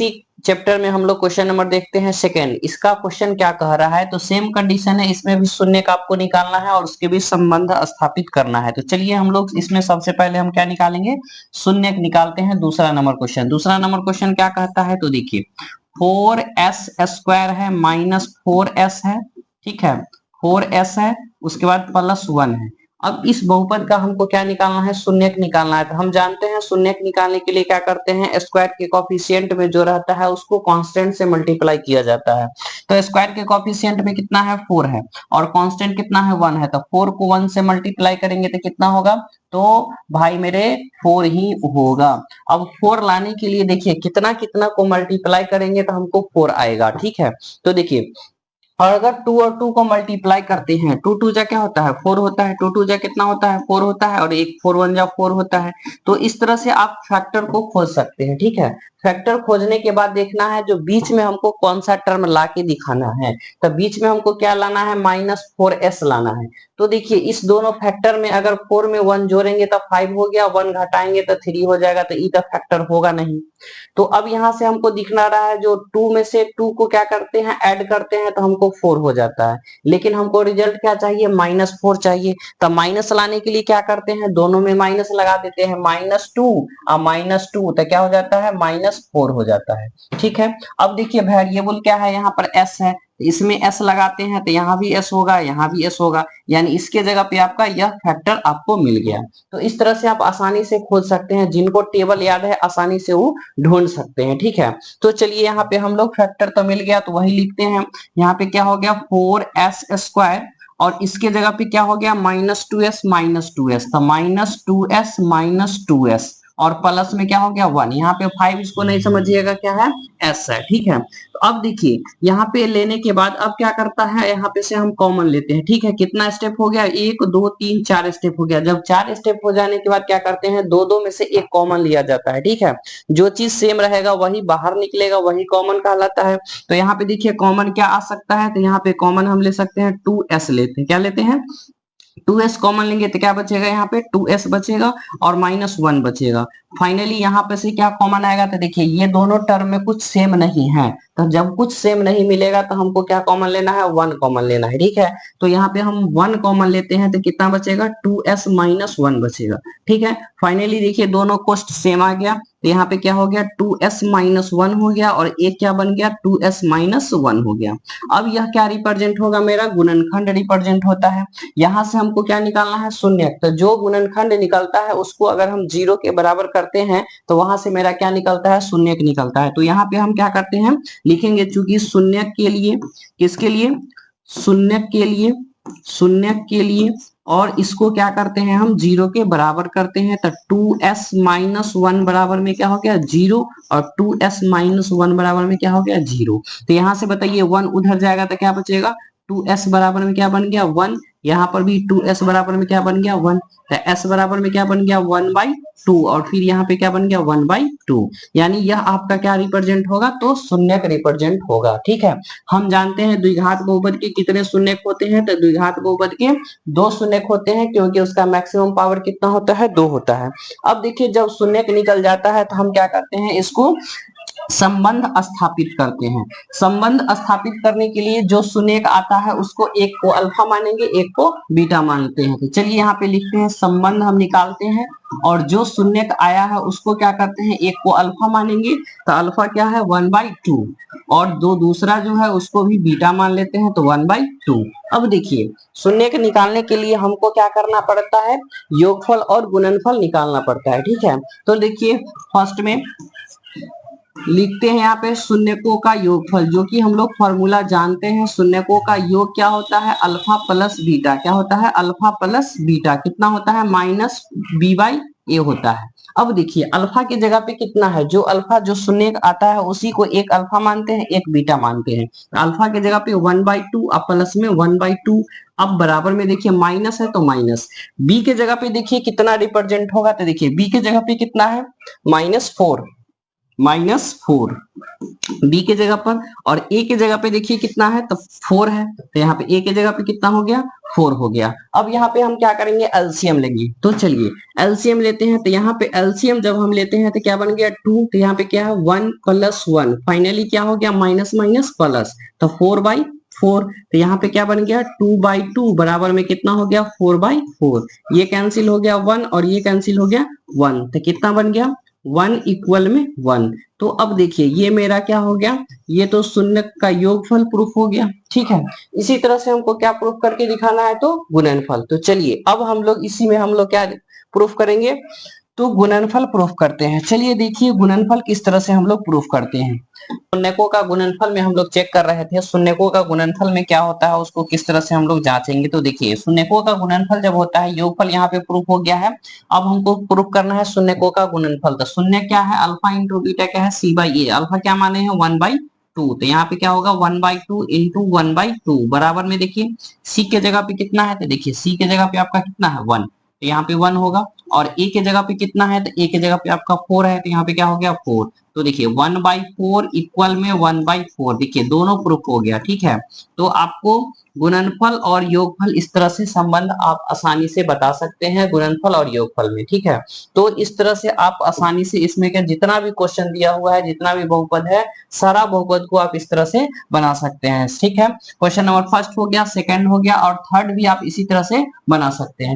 इसी चैप्टर में हम लोग क्वेश्चन नंबर देखते हैं सेकेंड। इसका क्वेश्चन क्या कह रहा है, तो सेम कंडीशन है, इसमें भी शून्य का आपको निकालना है और उसके बीच संबंध स्थापित करना है। तो चलिए हम लोग इसमें सबसे पहले हम क्या निकालेंगे, शून्य निकालते हैं। दूसरा नंबर क्वेश्चन, दूसरा नंबर क्वेश्चन क्या कहता है, तो देखिए 4s स्क्वायर है माइनस 4s है, ठीक है, 4s है, उसके बाद प्लस 1 है। अब इस बहुपद का हमको क्या निकालना है, शून्यक निकालना है। तो हम जानते हैं शून्यक निकालने के लिए क्या करते हैं, स्क्वायर के कोफिशिएंट में जो रहता है उसको कांस्टेंट से मल्टीप्लाई किया जाता है। तो स्क्वायर के कोफिशिएंट में कितना है, 4 है, और कांस्टेंट कितना है, 1 है। तो 4 को 1 से मल्टीप्लाई करेंगे तो कितना होगा, तो भाई मेरे 4 ही होगा। अब 4 लाने के लिए देखिए कितना कितना को मल्टीप्लाई करेंगे तो हमको 4 आएगा, ठीक है। तो देखिए, और अगर 2 और 2 को मल्टीप्लाई करते हैं, 2 2 जा क्या होता है, 4 होता है, 2 2 जा कितना होता है, 4 होता है, और एक 4 1 जा 4 होता है। तो इस तरह से आप फैक्टर को खोज सकते हैं, ठीक है। फैक्टर खोजने के बाद देखना है जो बीच में हमको कौन सा टर्म ला के दिखाना है। तो बीच में हमको क्या लाना है, -4s लाना है। तो देखिए इस दोनों फैक्टर में अगर 4 में 1 जोड़ेंगे तो 5 हो गया, 1 घटाएंगे तो 3 हो जाएगा, तो ई तो फैक्टर होगा नहीं। तो अब यहाँ से हमको दिखना रहा है जो 2 में से 2 को क्या करते हैं, ऐड करते हैं तो हमको 4 हो जाता है, लेकिन हमको रिजल्ट क्या चाहिए, -4 चाहिए। तो माइनस लाने के लिए क्या करते हैं, दोनों में माइनस लगा देते हैं, -2 और -2 तो क्या हो जाता है, -4 हो जाता है, ठीक है। अब देखिए वेरिएबल क्या है, यहाँ पर s है, इसमें s लगाते हैं तो यहाँ भी s होगा, यहाँ भी s होगा, यानी इसके जगह पे आपका यह फैक्टर आपको मिल गया। तो इस तरह से आप आसानी से खोज सकते हैं, जिनको टेबल याद है आसानी से वो ढूंढ सकते हैं, ठीक है। तो चलिए यहाँ पे हम लोग फैक्टर तो मिल गया तो वही लिखते हैं। यहाँ पे क्या हो गया, 4s स्क्वायर, और इसके जगह पे क्या हो गया, -2s तो -2s और प्लस में क्या हो गया, 1। यहाँ पे 5 इसको नहीं समझिएगा क्या है, s है, ठीक है। तो अब देखिए यहाँ पे लेने के बाद अब क्या करता है, यहाँ पे से हम कॉमन लेते हैं, ठीक है। कितना स्टेप हो गया, 1 2 3 4 स्टेप हो गया। जब 4 स्टेप हो जाने के बाद क्या करते हैं, दो दो में से एक कॉमन लिया जाता है, ठीक है। जो चीज सेम रहेगा वही बाहर निकलेगा, वही कॉमन कहलाता है। तो यहाँ पे देखिए कॉमन क्या आ सकता है, तो यहाँ पे कॉमन हम ले सकते हैं 2s लेते हैं, क्या लेते हैं, 2s कॉमन लेंगे तो क्या बचेगा, यहाँ पे 2s बचेगा और -1 बचेगा। फाइनली यहाँ पे से क्या कॉमन आएगा, तो देखिए ये दोनों टर्म में कुछ सेम नहीं है, तो जब कुछ सेम नहीं मिलेगा तो हमको क्या कॉमन लेना है, 1 कॉमन लेना है, ठीक है। तो यहाँ पे हम 1 कॉमन लेते हैं तो कितना बचेगा, 2s - 1 बचेगा, ठीक है। फाइनली देखिए दोनों कोस्ट सेम आ गया, तो यहाँ पे क्या हो गया, 2s - 1 हो गया, और एक क्या बन गया, 2s - 1 हो गया। अब यह क्या रिप्रेजेंट होगा, मेरा गुणनखंड रिप्रेजेंट होता है। यहाँ से हमको क्या निकालना है, शून्यक। तो जो गुणनखंड निकलता है उसको अगर हम 0 के बराबर करते हैं तो वहां से मेरा क्या निकलता है, शून्यक निकलता है। तो यहाँ पे हम क्या करते हैं, लिखेंगे, चूंकि शून्यक के लिए, किसके लिए, शून्यक के लिए, शून्यक के लिए, और इसको क्या करते हैं हम 0 के बराबर करते हैं। तो 2s - 1 बराबर में क्या हो गया, 0, और 2s - 1 बराबर में क्या हो गया, 0। तो यहाँ से बताइए 1 उधर जाएगा तो क्या बचेगा, 2s बराबर में क्या बन गया, 1। यहाँ पर भी 2s बराबर में क्या बन गया, 1। तो s बराबर में क्या बन गया, 1/2, और फिर यहाँ पे क्या बन गया, 1/2। यानी यह आपका क्या रिप्रेजेंट होगा, तो शून्यक रिप्रेजेंट होगा, ठीक है। हम जानते हैं द्विघात बहुपद के कितने शून्यक होते हैं, तो द्विघात बहुपद के 2 शून्यक होते हैं, क्योंकि उसका मैक्सिमम पावर कितना होता है, 2 होता है। अब देखिए जब शून्यक निकल जाता है तो हम क्या करते हैं, इसको संबंध स्थापित करते हैं। संबंध स्थापित करने के लिए जो शून्यक आता है उसको एक को अल्फा मानेंगे, एक को बीटा मानते हैं। तो चलिए यहाँ पे लिखते हैं, संबंध हम निकालते हैं, और जो शून्यक आया है उसको क्या करते हैं, एक को अल्फा मानेंगे, तो अल्फा क्या है, 1/2, और दूसरा जो है उसको भी बीटा मान लेते हैं, तो 1/2। अब देखिए शून्यक निकालने के लिए हमको क्या करना पड़ता है, योगफल और गुणनफल निकालना पड़ता है, ठीक है। तो देखिए फर्स्ट में लिखते हैं यहाँ पे शून्यकों का योगफल, जो कि हम लोग फॉर्मूला जानते हैं। शून्यकों का योग क्या होता है, अल्फा प्लस बीटा। क्या होता है, अल्फा प्लस बीटा। कितना होता है, -b/a होता है। अब देखिए अल्फा की जगह पे कितना है, जो अल्फा जो शून्यक आता है उसी को एक अल्फा मानते हैं, एक बीटा मानते हैं। अल्फा की जगह पे 1/2 और प्लस में 1/2। अब बराबर में देखिए माइनस है तो माइनस। बी के जगह पे देखिए कितना रिप्रेजेंट होगा, तो देखिए बी के जगह पे कितना है, -4, -4। बी के जगह पर, और ए के जगह पे देखिए कितना है, तो 4 है, तो यहाँ पे ए के जगह पे कितना हो गया, 4 हो गया। अब यहाँ पे हम क्या करेंगे, एलसीएम लेंगे। तो चलिए एलसीएम लेते हैं। तो यहाँ पे एलसीएम जब हम लेते हैं तो क्या बन गया 2, तो यहाँ पे क्या है 1 + 1, फाइनली क्या हो गया माइनस माइनस प्लस, तो 4/4। तो यहाँ पे क्या बन गया 2/2 बराबर में कितना हो गया 4/4। ये कैंसिल हो गया 1 और ये कैंसिल हो गया 1, तो कितना बन गया 1 इक्वल में 1। तो अब देखिए ये मेरा क्या हो गया, ये तो शून्य का योगफल प्रूफ हो गया। ठीक है, इसी तरह से हमको क्या प्रूफ करके दिखाना है, तो गुणनफल। तो चलिए अब हम लोग इसी में हम लोग क्या प्रूफ करेंगे, तो गुणनफल प्रूफ करते हैं। चलिए देखिए गुणनफल किस तरह से हम लोग प्रूफ करते हैं। शून्यकों का गुणनफल में हम लोग चेक कर रहे थे, शून्यकों का गुणनफल में क्या होता है उसको किस तरह से हम लोग जांचेंगे। तो देखिए शून्यकों का गुणनफल जब होता है, योगफल यहाँ पे प्रूफ हो गया है, अब हमको प्रूफ करना है शून्यकों का गुणनफल। तो शून्य क्या है, अल्फा इंटू बीटा क्या है, c/a। अल्फा क्या माने हैं 1/2, तो यहाँ पे क्या होगा 1/2 इंटू 1/2 बराबर में देखिए c के जगह पे कितना है, तो देखिए c के जगह पे आपका कितना है 1, तो यहाँ पे 1 होगा। और a के जगह पे कितना है, तो a के जगह पे आपका 4 है, तो यहाँ पे क्या हो गया 4। तो देखिए 1/4 इक्वल में 1/4, देखिए दोनों प्रूफ हो गया। ठीक है, तो आपको गुणनफल और योगफल इस तरह से संबंध आप आसानी से बता सकते हैं, गुणनफल और योगफल में। ठीक है, तो इस तरह से आप आसानी से इसमें का जितना भी क्वेश्चन दिया हुआ है, जितना भी बहुपद है, सारा बहुपद को आप इस तरह से बना सकते हैं। ठीक है, क्वेश्चन नंबर फर्स्ट हो गया, सेकंड हो गया और थर्ड भी आप इसी तरह से बना सकते हैं।